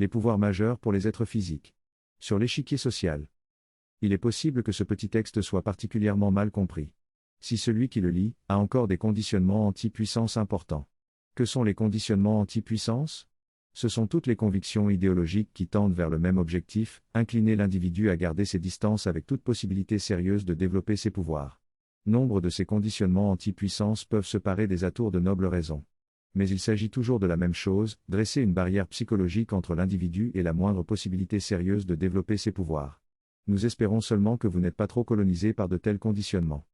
Les pouvoirs majeurs pour les êtres physiques. Sur l'échiquier social. Il est possible que ce petit texte soit particulièrement mal compris. Si celui qui le lit a encore des conditionnements anti-puissance importants. Que sont les conditionnements anti-puissance ? Ce sont toutes les convictions idéologiques qui tendent vers le même objectif, incliner l'individu à garder ses distances avec toute possibilité sérieuse de développer ses pouvoirs. Nombre de ces conditionnements anti-puissance peuvent se parer des atours de nobles raisons. Mais il s'agit toujours de la même chose, dresser une barrière psychologique entre l'individu et la moindre possibilité sérieuse de développer ses pouvoirs. Nous espérons seulement que vous n'êtes pas trop colonisé par de tels conditionnements.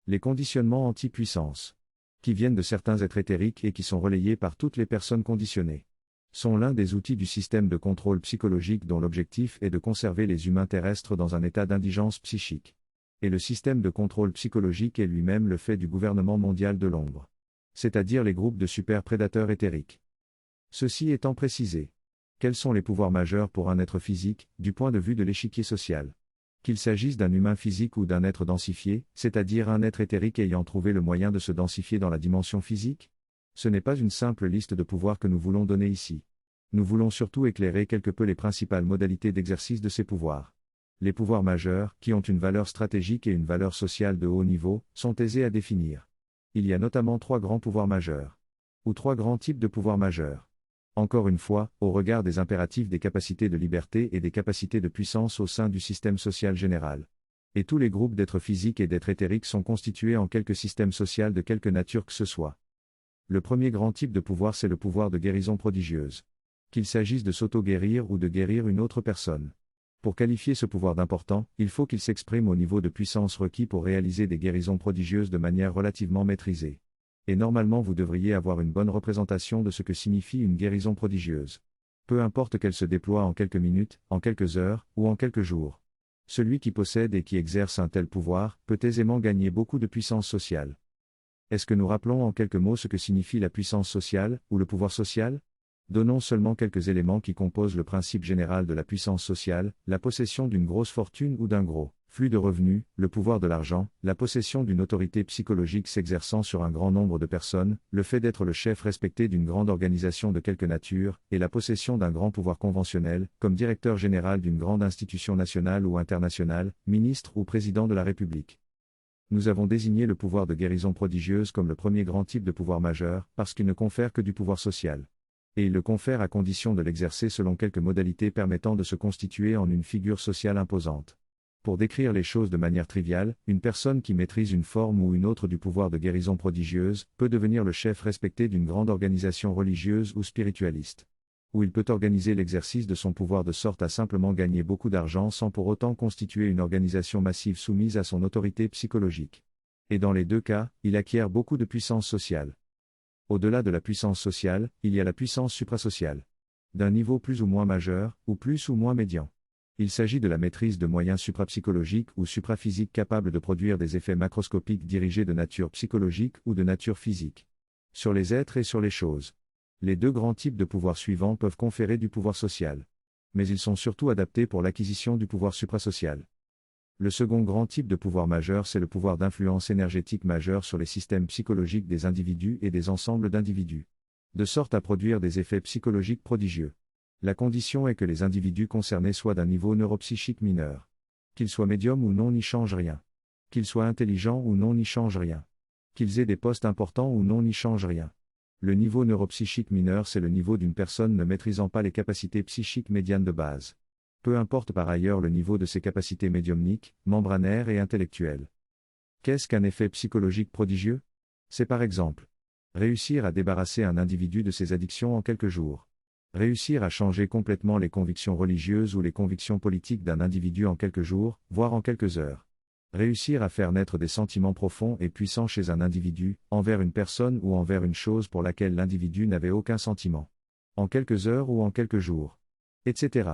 Les conditionnements anti-puissance, qui viennent de certains êtres éthériques et qui sont relayés par toutes les personnes conditionnées, sont l'un des outils du système de contrôle psychologique dont l'objectif est de conserver les humains terrestres dans un état d'indigence psychique. Et le système de contrôle psychologique est lui-même le fait du gouvernement mondial de l'ombre. C'est-à-dire les groupes de super-prédateurs éthériques. Ceci étant précisé, quels sont les pouvoirs majeurs pour un être physique, du point de vue de l'échiquier social ? Qu'il s'agisse d'un humain physique ou d'un être densifié, c'est-à-dire un être éthérique ayant trouvé le moyen de se densifier dans la dimension physique ? Ce n'est pas une simple liste de pouvoirs que nous voulons donner ici. Nous voulons surtout éclairer quelque peu les principales modalités d'exercice de ces pouvoirs. Les pouvoirs majeurs, qui ont une valeur stratégique et une valeur sociale de haut niveau, sont aisés à définir. Il y a notamment 3 grands pouvoirs majeurs. Ou 3 grands types de pouvoirs majeurs. Encore une fois, au regard des impératifs des capacités de liberté et des capacités de puissance au sein du système social général. Et tous les groupes d'êtres physiques et d'êtres éthériques sont constitués en quelque système social de quelque nature que ce soit. Le premier grand type de pouvoir, c'est le pouvoir de guérison prodigieuse. Qu'il s'agisse de s'auto-guérir ou de guérir une autre personne. Pour qualifier ce pouvoir d'important, il faut qu'il s'exprime au niveau de puissance requis pour réaliser des guérisons prodigieuses de manière relativement maîtrisée. Et normalement vous devriez avoir une bonne représentation de ce que signifie une guérison prodigieuse. Peu importe qu'elle se déploie en quelques minutes, en quelques heures, ou en quelques jours. Celui qui possède et qui exerce un tel pouvoir, peut aisément gagner beaucoup de puissance sociale. Est-ce que nous rappelons en quelques mots ce que signifie la puissance sociale, ou le pouvoir social ? Donnons seulement quelques éléments qui composent le principe général de la puissance sociale, la possession d'une grosse fortune ou d'un gros flux de revenus, le pouvoir de l'argent, la possession d'une autorité psychologique s'exerçant sur un grand nombre de personnes, le fait d'être le chef respecté d'une grande organisation de quelque nature, et la possession d'un grand pouvoir conventionnel, comme directeur général d'une grande institution nationale ou internationale, ministre ou président de la République. Nous avons désigné le pouvoir de guérison prodigieuse comme le premier grand type de pouvoir majeur, parce qu'il ne confère que du pouvoir social. Et il le confère à condition de l'exercer selon quelques modalités permettant de se constituer en une figure sociale imposante. Pour décrire les choses de manière triviale, une personne qui maîtrise une forme ou une autre du pouvoir de guérison prodigieuse, peut devenir le chef respecté d'une grande organisation religieuse ou spiritualiste. Ou il peut organiser l'exercice de son pouvoir de sorte à simplement gagner beaucoup d'argent sans pour autant constituer une organisation massive soumise à son autorité psychologique. Et dans les 2 cas, il acquiert beaucoup de puissance sociale. Au-delà de la puissance sociale, il y a la puissance suprasociale. D'un niveau plus ou moins majeur, ou plus ou moins médian. Il s'agit de la maîtrise de moyens suprapsychologiques ou supraphysiques capables de produire des effets macroscopiques dirigés de nature psychologique ou de nature physique. Sur les êtres et sur les choses. Les 2 grands types de pouvoirs suivants peuvent conférer du pouvoir social. Mais ils sont surtout adaptés pour l'acquisition du pouvoir suprasocial. Le second grand type de pouvoir majeur, c'est le pouvoir d'influence énergétique majeure sur les systèmes psychologiques des individus et des ensembles d'individus. De sorte à produire des effets psychologiques prodigieux. La condition est que les individus concernés soient d'un niveau neuropsychique mineur. Qu'ils soient médiums ou non n'y change rien. Qu'ils soient intelligents ou non n'y change rien. Qu'ils aient des postes importants ou non n'y change rien. Le niveau neuropsychique mineur, c'est le niveau d'une personne ne maîtrisant pas les capacités psychiques médianes de base. Peu importe par ailleurs le niveau de ses capacités médiumniques, membranaires et intellectuelles. Qu'est-ce qu'un effet psychologique prodigieux ? C'est par exemple réussir à débarrasser un individu de ses addictions en quelques jours. Réussir à changer complètement les convictions religieuses ou les convictions politiques d'un individu en quelques jours, voire en quelques heures. Réussir à faire naître des sentiments profonds et puissants chez un individu, envers une personne ou envers une chose pour laquelle l'individu n'avait aucun sentiment. En quelques heures ou en quelques jours. Etc.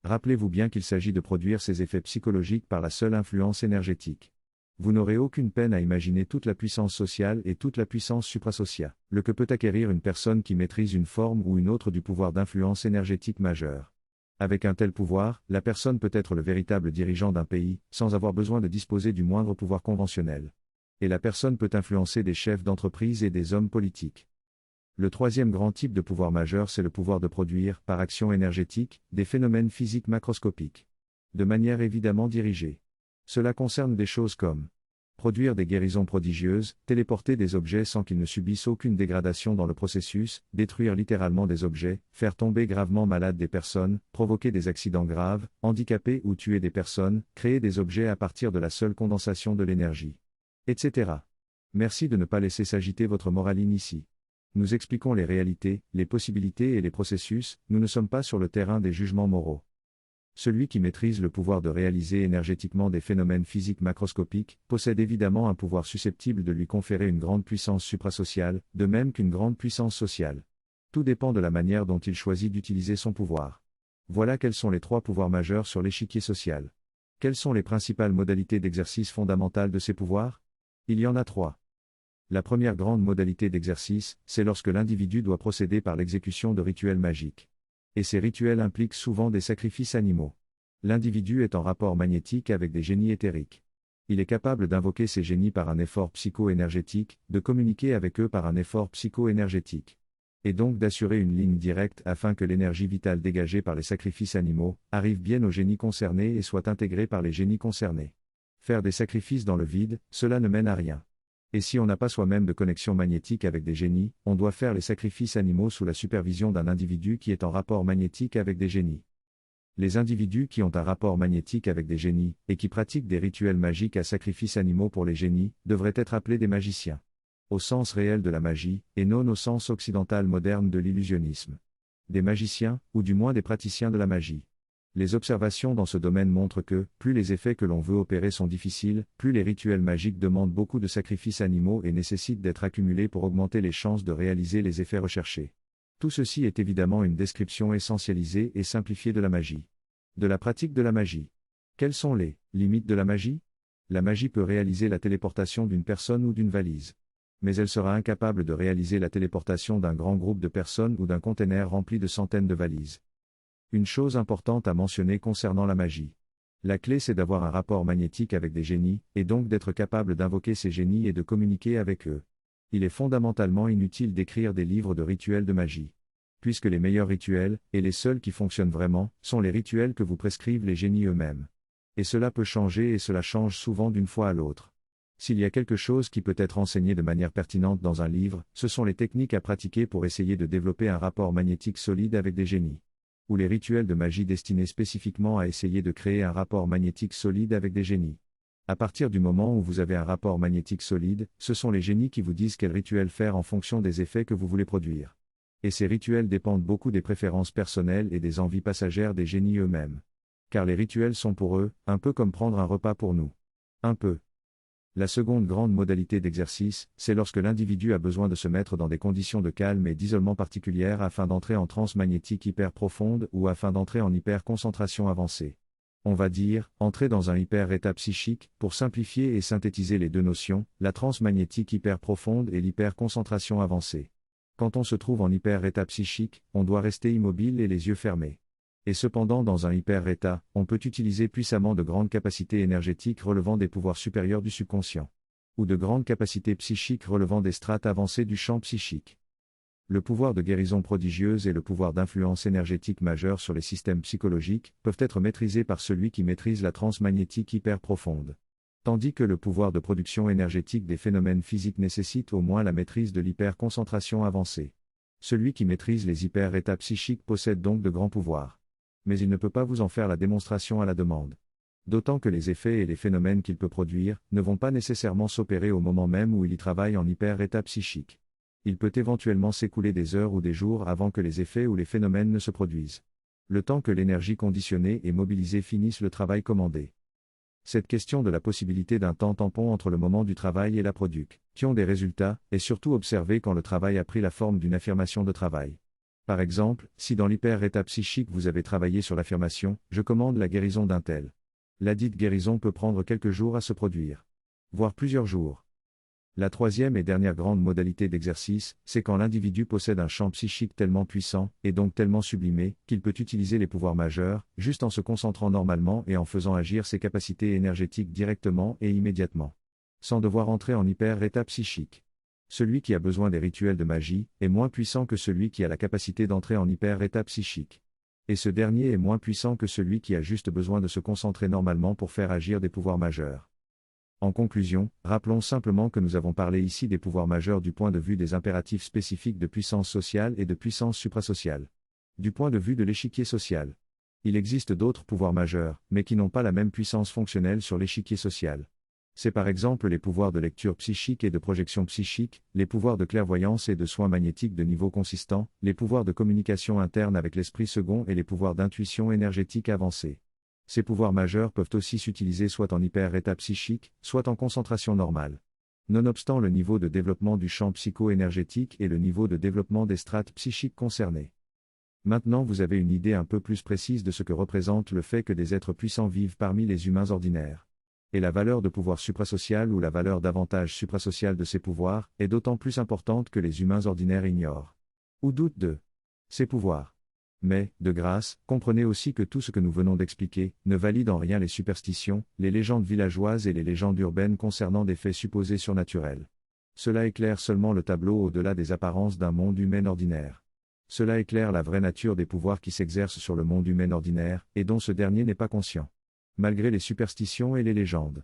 Rappelez-vous bien qu'il s'agit de produire ces effets psychologiques par la seule influence énergétique. Vous n'aurez aucune peine à imaginer toute la puissance sociale et toute la puissance suprasociale, le que peut acquérir une personne qui maîtrise une forme ou une autre du pouvoir d'influence énergétique majeure. Avec un tel pouvoir, la personne peut être le véritable dirigeant d'un pays, sans avoir besoin de disposer du moindre pouvoir conventionnel. Et la personne peut influencer des chefs d'entreprise et des hommes politiques. Le troisième grand type de pouvoir majeur, c'est le pouvoir de produire, par action énergétique, des phénomènes physiques macroscopiques. De manière évidemment dirigée. Cela concerne des choses comme produire des guérisons prodigieuses, téléporter des objets sans qu'ils ne subissent aucune dégradation dans le processus, détruire littéralement des objets, faire tomber gravement malades des personnes, provoquer des accidents graves, handicaper ou tuer des personnes, créer des objets à partir de la seule condensation de l'énergie, etc. Merci de ne pas laisser s'agiter votre moraline ici. Nous expliquons les réalités, les possibilités et les processus, nous ne sommes pas sur le terrain des jugements moraux. Celui qui maîtrise le pouvoir de réaliser énergétiquement des phénomènes physiques macroscopiques, possède évidemment un pouvoir susceptible de lui conférer une grande puissance suprasociale, de même qu'une grande puissance sociale. Tout dépend de la manière dont il choisit d'utiliser son pouvoir. Voilà quels sont les trois pouvoirs majeurs sur l'échiquier social. Quelles sont les principales modalités d'exercice fondamentales de ces pouvoirs? Il y en a trois. La première grande modalité d'exercice, c'est lorsque l'individu doit procéder par l'exécution de rituels magiques. Et ces rituels impliquent souvent des sacrifices animaux. L'individu est en rapport magnétique avec des génies éthériques. Il est capable d'invoquer ces génies par un effort psycho-énergétique, de communiquer avec eux par un effort psycho-énergétique. Et donc d'assurer une ligne directe afin que l'énergie vitale dégagée par les sacrifices animaux arrive bien aux génies concernés et soit intégrée par les génies concernés. Faire des sacrifices dans le vide, cela ne mène à rien. Et si on n'a pas soi-même de connexion magnétique avec des génies, on doit faire les sacrifices animaux sous la supervision d'un individu qui est en rapport magnétique avec des génies. Les individus qui ont un rapport magnétique avec des génies, et qui pratiquent des rituels magiques à sacrifices animaux pour les génies, devraient être appelés des magiciens. Au sens réel de la magie, et non au sens occidental moderne de l'illusionnisme. Des magiciens, ou du moins des praticiens de la magie. Les observations dans ce domaine montrent que, plus les effets que l'on veut opérer sont difficiles, plus les rituels magiques demandent beaucoup de sacrifices animaux et nécessitent d'être accumulés pour augmenter les chances de réaliser les effets recherchés. Tout ceci est évidemment une description essentialisée et simplifiée de la magie. De la pratique de la magie. Quelles sont les limites de la magie? La magie peut réaliser la téléportation d'une personne ou d'une valise. Mais elle sera incapable de réaliser la téléportation d'un grand groupe de personnes ou d'un conteneur rempli de centaines de valises. Une chose importante à mentionner concernant la magie. La clé, c'est d'avoir un rapport magnétique avec des génies, et donc d'être capable d'invoquer ces génies et de communiquer avec eux. Il est fondamentalement inutile d'écrire des livres de rituels de magie. Puisque les meilleurs rituels, et les seuls qui fonctionnent vraiment, sont les rituels que vous prescrivent les génies eux-mêmes. Et cela peut changer et cela change souvent d'une fois à l'autre. S'il y a quelque chose qui peut être enseigné de manière pertinente dans un livre, ce sont les techniques à pratiquer pour essayer de développer un rapport magnétique solide avec des génies. Ou les rituels de magie destinés spécifiquement à essayer de créer un rapport magnétique solide avec des génies. À partir du moment où vous avez un rapport magnétique solide, ce sont les génies qui vous disent quel rituel faire en fonction des effets que vous voulez produire. Et ces rituels dépendent beaucoup des préférences personnelles et des envies passagères des génies eux-mêmes. Car les rituels sont pour eux, un peu comme prendre un repas pour nous. Un peu. La seconde grande modalité d'exercice, c'est lorsque l'individu a besoin de se mettre dans des conditions de calme et d'isolement particulières afin d'entrer en transe magnétique hyper profonde ou afin d'entrer en hyper-concentration avancée. On va dire, entrer dans un hyper-état psychique, pour simplifier et synthétiser les deux notions, la transe magnétique hyper profonde et l'hyper-concentration avancée. Quand on se trouve en hyper-état psychique, on doit rester immobile et les yeux fermés. Et cependant dans un hyper-état, on peut utiliser puissamment de grandes capacités énergétiques relevant des pouvoirs supérieurs du subconscient. Ou de grandes capacités psychiques relevant des strates avancées du champ psychique. Le pouvoir de guérison prodigieuse et le pouvoir d'influence énergétique majeure sur les systèmes psychologiques peuvent être maîtrisés par celui qui maîtrise la transe magnétique hyper profonde. Tandis que le pouvoir de production énergétique des phénomènes physiques nécessite au moins la maîtrise de l'hyper-concentration avancée. Celui qui maîtrise les hyper-états psychiques possède donc de grands pouvoirs. Mais il ne peut pas vous en faire la démonstration à la demande. D'autant que les effets et les phénomènes qu'il peut produire ne vont pas nécessairement s'opérer au moment même où il y travaille en hyper-état psychique. Il peut éventuellement s'écouler des heures ou des jours avant que les effets ou les phénomènes ne se produisent. Le temps que l'énergie conditionnée et mobilisée finisse le travail commandé. Cette question de la possibilité d'un temps tampon entre le moment du travail et la production des résultats est surtout observée quand le travail a pris la forme d'une affirmation de travail. Par exemple, si dans l'hyper-état psychique vous avez travaillé sur l'affirmation « Je commande la guérison d'un tel ». La dite guérison peut prendre quelques jours à se produire. Voire plusieurs jours. La troisième et dernière grande modalité d'exercice, c'est quand l'individu possède un champ psychique tellement puissant, et donc tellement sublimé, qu'il peut utiliser les pouvoirs majeurs, juste en se concentrant normalement et en faisant agir ses capacités énergétiques directement et immédiatement. Sans devoir entrer en hyper-état psychique. Celui qui a besoin des rituels de magie est moins puissant que celui qui a la capacité d'entrer en hyper-état psychique. Et ce dernier est moins puissant que celui qui a juste besoin de se concentrer normalement pour faire agir des pouvoirs majeurs. En conclusion, rappelons simplement que nous avons parlé ici des pouvoirs majeurs du point de vue des impératifs spécifiques de puissance sociale et de puissance suprasociale. Du point de vue de l'échiquier social. Il existe d'autres pouvoirs majeurs, mais qui n'ont pas la même puissance fonctionnelle sur l'échiquier social. C'est par exemple les pouvoirs de lecture psychique et de projection psychique, les pouvoirs de clairvoyance et de soins magnétiques de niveau consistant, les pouvoirs de communication interne avec l'esprit second et les pouvoirs d'intuition énergétique avancée. Ces pouvoirs majeurs peuvent aussi s'utiliser soit en hyper-état psychique, soit en concentration normale. Nonobstant le niveau de développement du champ psycho-énergétique et le niveau de développement des strates psychiques concernées. Maintenant vous avez une idée un peu plus précise de ce que représente le fait que des êtres puissants vivent parmi les humains ordinaires. Et la valeur de pouvoir suprasocial ou la valeur d'avantage suprasocial de ces pouvoirs est d'autant plus importante que les humains ordinaires ignorent ou doutent de ces pouvoirs. Mais, de grâce, comprenez aussi que tout ce que nous venons d'expliquer ne valide en rien les superstitions, les légendes villageoises et les légendes urbaines concernant des faits supposés surnaturels. Cela éclaire seulement le tableau au-delà des apparences d'un monde humain ordinaire. Cela éclaire la vraie nature des pouvoirs qui s'exercent sur le monde humain ordinaire, et dont ce dernier n'est pas conscient. Malgré les superstitions et les légendes.